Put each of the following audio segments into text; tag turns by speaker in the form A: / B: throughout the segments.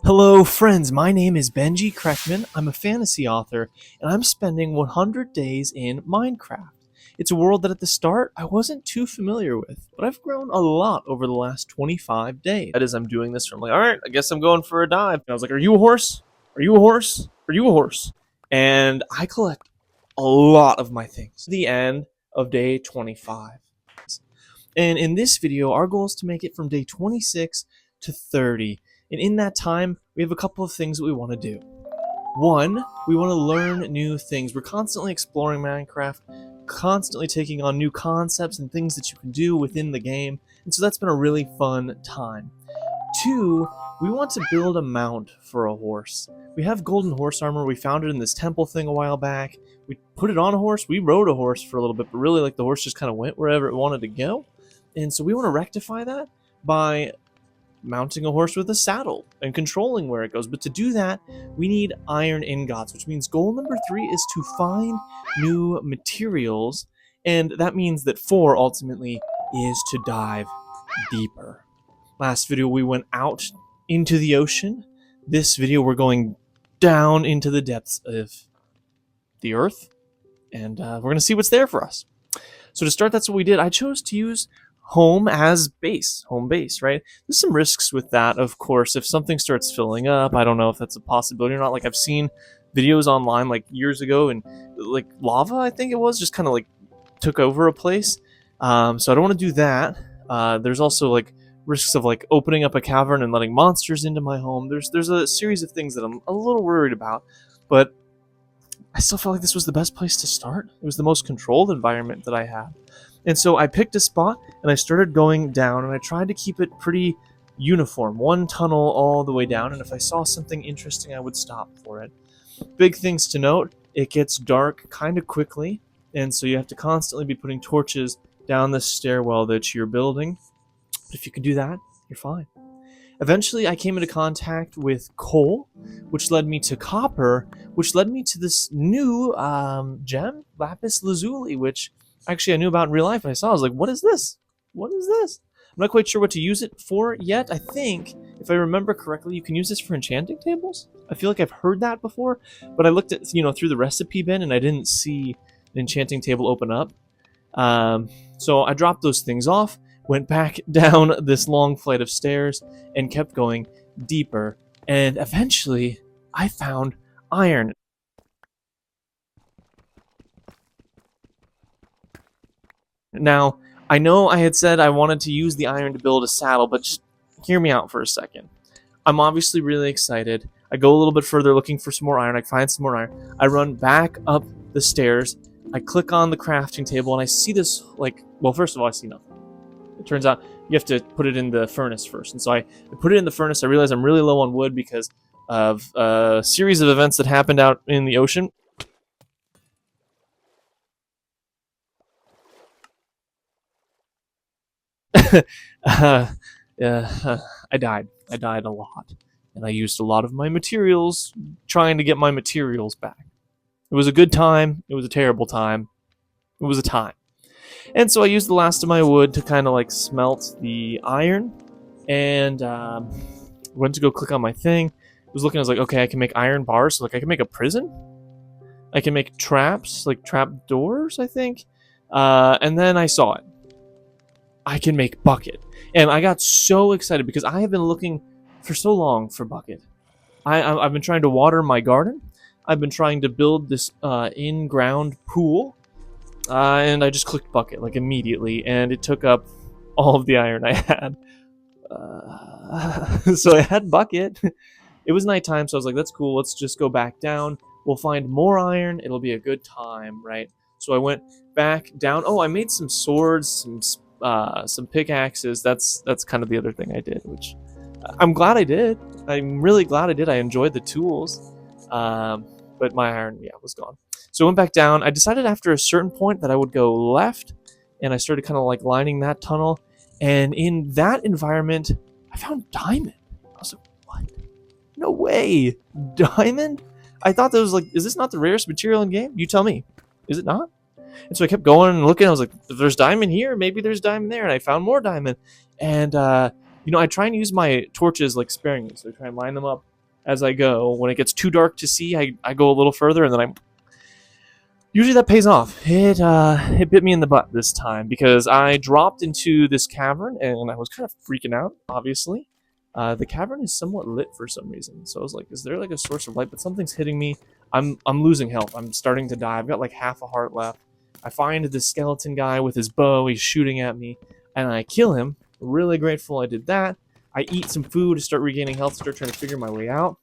A: Hello, friends. My name is Benji Kreckman. I'm a fantasy author, and I'm spending 100 days in Minecraft. It's a world that at the start I wasn't too familiar with, but I've grown a lot over the last 25 days. That is, I'm doing this from like, all right, I guess I'm going for a dive. And I was like, are you a horse? Are you a horse? Are you a horse? And I collect a lot of my things. The end of day 25. And in this video, our goal is to make it from day 26 to 30. And in that time, we have a couple of things that we want to do. One, we want to learn new things. We're constantly exploring Minecraft, constantly taking on new concepts and things that you can do within the game. And so that's been a really fun time. Two, we want to build a mount for a horse. We have golden horse armor. We found it in this temple thing a while back. We put it on a horse. We rode a horse for a little bit, but really like the horse just kind of went wherever it wanted to go. And so we want to rectify that by mounting a horse with a saddle and controlling where it goes. But to do that, we need iron ingots, which means goal number 3 is to find new materials. And that means that 4 ultimately is to dive deeper. Last video, we went out into the ocean. This video, we're going down into the depths of the earth. And we're going to see what's there for us. So to start, that's what we did. I chose to use home as base, home base, right? There's some risks with that, of course. If something starts filling up, I don't know if that's a possibility or not. Like I've seen videos online like years ago, and like lava, I think it was, just kind of like took over a place. So I don't want to do that. There's also like risks of like opening up a cavern and letting monsters into my home. There's a series of things that I'm a little worried about, but I still felt like this was the best place to start. It was the most controlled environment that I had. And so I picked a spot and I started going down, and I tried to keep it pretty uniform, one tunnel all the way down, and if I saw something interesting I would stop for it. Big things to note: it gets dark kind of quickly, and so you have to constantly be putting torches down the stairwell that you're building. But if you can do that, you're fine. Eventually I came into contact with coal, which led me to copper, which led me to this new gem, lapis lazuli, which actually I knew about in real life, and I saw, I was like, what is this? What is this? I'm not quite sure what to use it for yet. I think, if I remember correctly, you can use this for enchanting tables. I feel like I've heard that before, but I looked at, through the recipe bin, and I didn't see an enchanting table open up. So I dropped those things off, went back down this long flight of stairs, and kept going deeper. And eventually, I found iron. Now, I know I had said I wanted to use the iron to build a saddle, but just hear me out for a second. I'm obviously really excited. I go a little bit further looking for some more iron. I find some more iron. I run back up the stairs. I click on the crafting table, and I see this, well, first of all, I see nothing. It turns out you have to put it in the furnace first. And so I put it in the furnace. I realize I'm really low on wood because of a series of events that happened out in the ocean. I died. I died a lot. And I used a lot of my materials trying to get my materials back. It was a good time. It was a terrible time. It was a time. And so I used the last of my wood to kind of like smelt the iron. And went to go click on my thing. I was looking, I was like, okay, I can make iron bars. So like I can make a prison. I can make traps, like trap doors, I think. And then I saw it. I can make bucket. And I got so excited because I have been looking for so long for bucket. I've been trying to water my garden. I've been trying to build this in-ground pool. And I just clicked bucket like immediately, and it took up all of the iron I had. So I had bucket. It was nighttime, so I was like, that's cool. Let's just go back down. We'll find more iron. It'll be a good time, right? So I went back down. Oh, I made some swords, some pickaxes. That's kind of the other thing I did, which I'm glad I did. I'm really glad I did. I enjoyed the tools, but my iron, was gone. So I went back down. I decided after a certain point that I would go left, and I started kind of like lining that tunnel. And in that environment, I found diamond. I was like, what? No way, diamond? I thought that was like, is this not the rarest material in game? You tell me. Is it not? And so I kept going and looking. I was like, if there's diamond here, maybe there's diamond there. And I found more diamond. And, I try and use my torches like sparingly. So I try and line them up as I go. When it gets too dark to see, I go a little further, and then I usually that pays off. It bit me in the butt this time because I dropped into this cavern and I was kind of freaking out. Obviously, the cavern is somewhat lit for some reason, so I was like, "Is there like a source of light?" But something's hitting me. I'm losing health. I'm starting to die. I've got like half a heart left. I find this skeleton guy with his bow. He's shooting at me, and I kill him. Really grateful I did that. I eat some food to start regaining health. Start trying to figure my way out.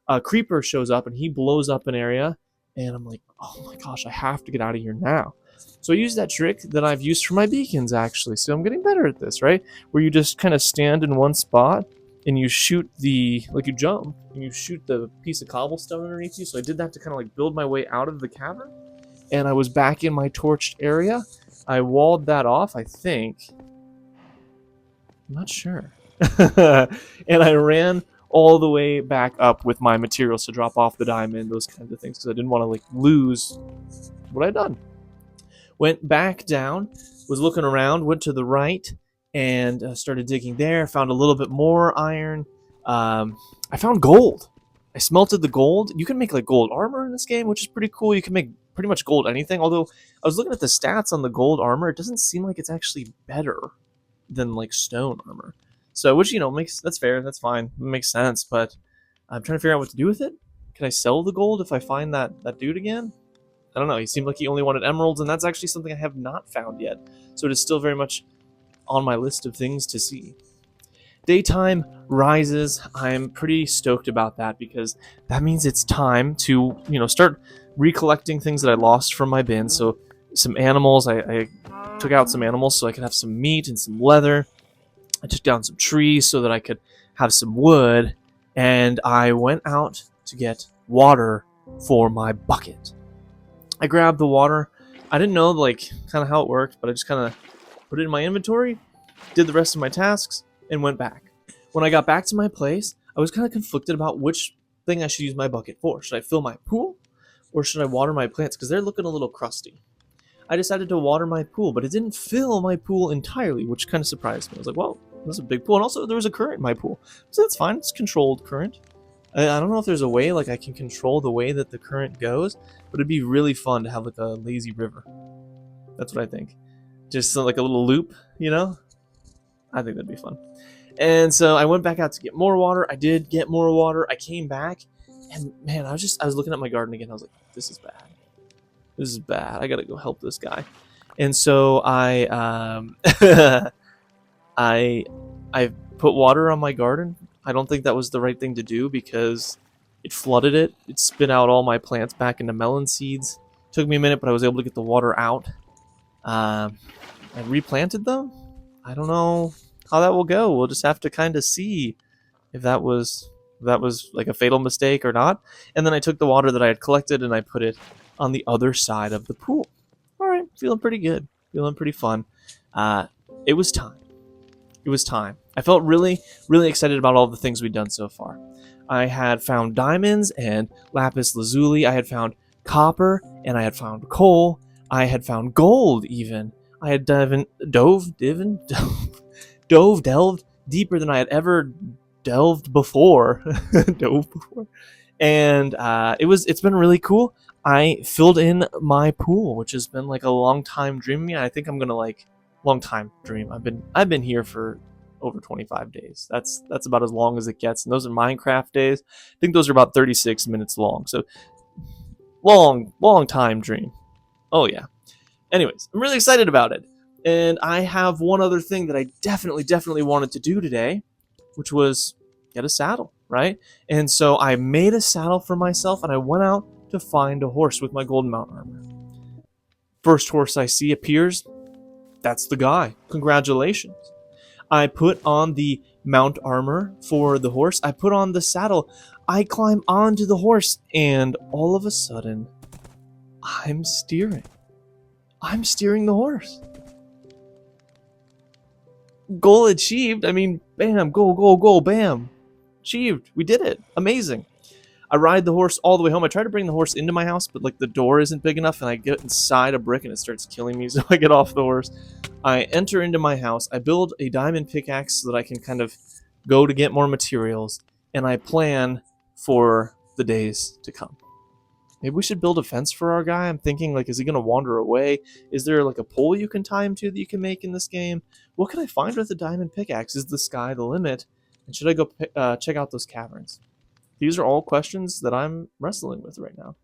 A: A creeper shows up and he blows up an area. And I'm like, oh my gosh, I have to get out of here now. So I use that trick that I've used for my beacons, actually. So I'm getting better at this, right? Where you just kind of stand in one spot and you shoot like you jump and you shoot the piece of cobblestone underneath you. So I did that to kind of like build my way out of the cavern. And I was back in my torched area. I walled that off, I think. I'm not sure. And I ran all the way back up with my materials to drop off the diamond, those kinds of things, because I didn't want to like lose what I'd done. Went back down, was looking around, went to the right, and started digging there. Found a little bit more iron. I found gold. I smelted the gold. You can make like gold armor in this game, which is pretty cool. You can make pretty much gold anything. Although I was looking at the stats on the gold armor, it doesn't seem like it's actually better than like stone armor. So, which, that's fair, that's fine, it makes sense, but I'm trying to figure out what to do with it. Can I sell the gold if I find that dude again? I don't know, he seemed like he only wanted emeralds, and that's actually something I have not found yet. So it is still very much on my list of things to see. Daytime rises. I'm pretty stoked about that because that means it's time to, start recollecting things that I lost from my bin. So some animals, I took out some animals so I could have some meat and some leather. I took down some trees so that I could have some wood, and I went out to get water for my bucket. I grabbed the water. I didn't know kind of how it worked, but I just kind of put it in my inventory, did the rest of my tasks, and went back. When I got back to my place, I was kind of conflicted about which thing I should use my bucket for. Should I fill my pool, or should I water my plants? Because they're looking a little crusty. I decided to water my pool, but it didn't fill my pool entirely, which kind of surprised me. I was like, well, this is a big pool, and also there was a current in my pool, so that's fine. It's controlled current. I don't know if there's a way I can control the way that the current goes, but it'd be really fun to have like a lazy river. That's what I think. Just like a little loop, I think that'd be fun. And so I went back out to get more water. I did get more water. I came back, and man, I was looking at my garden again. I was like, this is bad. This is bad. I gotta go help this guy. And so I I put water on my garden. I don't think that was the right thing to do because it flooded it. It spit out all my plants back into melon seeds. Took me a minute, but I was able to get the water out. I replanted them. I don't know how that will go. We'll just have to kind of see if that was like a fatal mistake or not. And then I took the water that I had collected and I put it on the other side of the pool. All right, feeling pretty good, feeling pretty fun. It was time. It was time. I felt really, really excited about all the things we'd done so far. I had found diamonds and lapis lazuli. I had found copper, and I had found coal. I had found gold even. I had delved deeper than I had ever delved before. Dove before. And it's been really cool. I filled in my pool, which has been like a long time dream of me. I think I'm gonna long time dream. I've been here for over 25 days. That's about as long as it gets. And those are Minecraft days. I think those are about 36 minutes long. So long time dream. Oh yeah. Anyways, I'm really excited about it. And I have one other thing that I definitely wanted to do today, which was get a saddle, right? And so I made a saddle for myself, and I went out to find a horse with my golden mount armor. First horse I see appears. That's the guy. Congratulations. I put on the mount armor for the horse. I put on the saddle. I climb onto the horse, and all of a sudden, I'm steering. I'm steering the horse. Goal achieved. I mean, bam, goal, bam. Achieved. We did it. Amazing. I ride the horse all the way home. I try to bring the horse into my house, but the door isn't big enough, and I get inside a brick and it starts killing me, so I get off the horse. I enter into my house. I build a diamond pickaxe so that I can kind of go to get more materials, and I plan for the days to come. Maybe we should build a fence for our guy. I'm thinking, like, is he going to wander away? Is there, like, a pole you can tie him to that you can make in this game? What can I find with a diamond pickaxe? Is the sky the limit? And should I go check out those caverns? These are all questions that I'm wrestling with right now.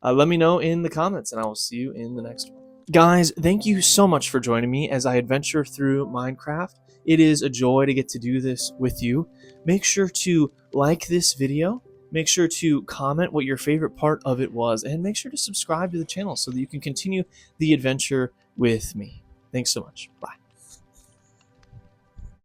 A: Let me know in the comments, and I will see you in the next one. Guys, thank you so much for joining me as I adventure through Minecraft. It is a joy to get to do this with you. Make sure to like this video. Make sure to comment what your favorite part of it was, and make sure to subscribe to the channel so that you can continue the adventure with me. Thanks so much. Bye.